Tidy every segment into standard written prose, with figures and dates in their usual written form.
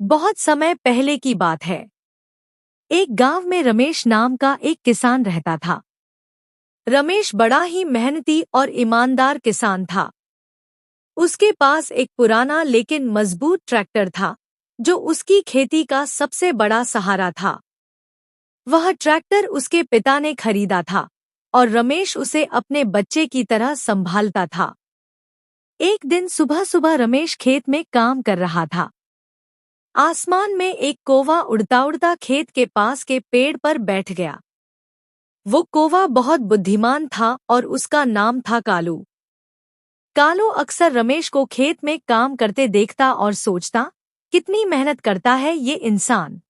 बहुत समय पहले की बात है। एक गांव में रमेश नाम का एक किसान रहता था। रमेश बड़ा ही मेहनती और ईमानदार किसान था। उसके पास एक पुराना लेकिन मजबूत ट्रैक्टर था, जो उसकी खेती का सबसे बड़ा सहारा था। वह ट्रैक्टर उसके पिता ने खरीदा था और रमेश उसे अपने बच्चे की तरह संभालता था। एक दिन सुबह सुबह रमेश खेत में काम कर रहा था। आसमान में एक कौवा उड़ता उड़ता खेत के पास के पेड़ पर बैठ गया। वो कौवा बहुत बुद्धिमान था और उसका नाम था कालू। कालू अक्सर रमेश को खेत में काम करते देखता और सोचता, कितनी मेहनत करता है ये इंसान।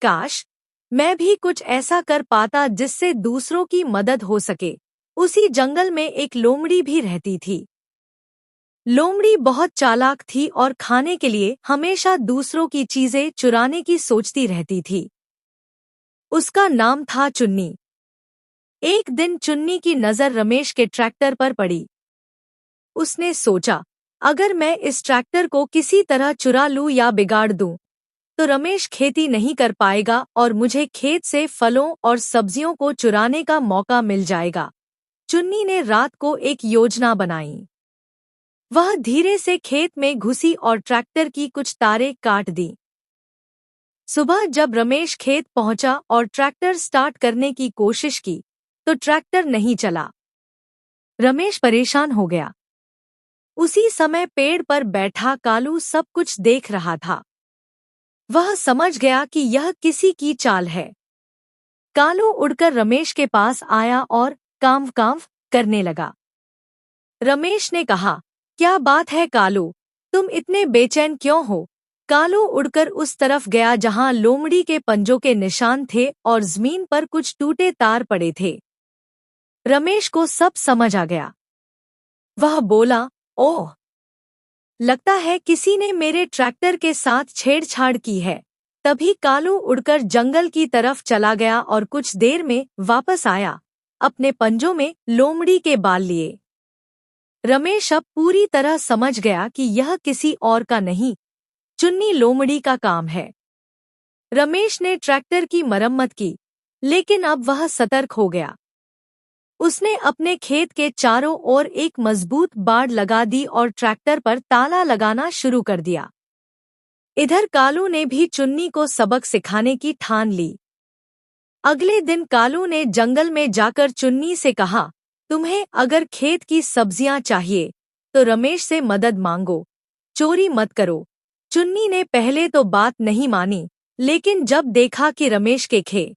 काश मैं भी कुछ ऐसा कर पाता जिससे दूसरों की मदद हो सके। उसी जंगल में एक लोमड़ी भी रहती थी। लोमड़ी बहुत चालाक थी और खाने के लिए हमेशा दूसरों की चीजें चुराने की सोचती रहती थी। उसका नाम था चुन्नी। एक दिन चुन्नी की नजर रमेश के ट्रैक्टर पर पड़ी। उसने सोचा, अगर मैं इस ट्रैक्टर को किसी तरह चुरा लूं या बिगाड़ दूं, तो रमेश खेती नहीं कर पाएगा और मुझे खेत से फलों और सब्जियों को चुराने का मौका मिल जाएगा। चुन्नी ने रात को एक योजना बनाई। वह धीरे से खेत में घुसी और ट्रैक्टर की कुछ तारें काट दी। सुबह जब रमेश खेत पहुंचा और ट्रैक्टर स्टार्ट करने की कोशिश की, तो ट्रैक्टर नहीं चला। रमेश परेशान हो गया। उसी समय पेड़ पर बैठा कालू सब कुछ देख रहा था। वह समझ गया कि यह किसी की चाल है। कालू उड़कर रमेश के पास आया और कांव कांव करने लगा। रमेश ने कहा, क्या बात है कालू, तुम इतने बेचैन क्यों हो? कालू उड़कर उस तरफ गया जहां लोमड़ी के पंजों के निशान थे और जमीन पर कुछ टूटे तार पड़े थे। रमेश को सब समझ आ गया। वह बोला, ओह, लगता है किसी ने मेरे ट्रैक्टर के साथ छेड़छाड़ की है। तभी कालू उड़कर जंगल की तरफ चला गया और कुछ देर में वापस आया, अपने पंजों में लोमड़ी के बाल लिए। रमेश अब पूरी तरह समझ गया कि यह किसी और का नहीं, चुन्नी लोमड़ी का काम है। रमेश ने ट्रैक्टर की मरम्मत की, लेकिन अब वह सतर्क हो गया। उसने अपने खेत के चारों ओर एक मजबूत बाड़ लगा दी और ट्रैक्टर पर ताला लगाना शुरू कर दिया। इधर कालू ने भी चुन्नी को सबक सिखाने की ठान ली। अगले दिन कालू ने जंगल में जाकर चुन्नी से कहा, तुम्हें अगर खेत की सब्जियां चाहिए तो रमेश से मदद मांगो, चोरी मत करो। चुन्नी ने पहले तो बात नहीं मानी, लेकिन जब देखा कि रमेश के खेत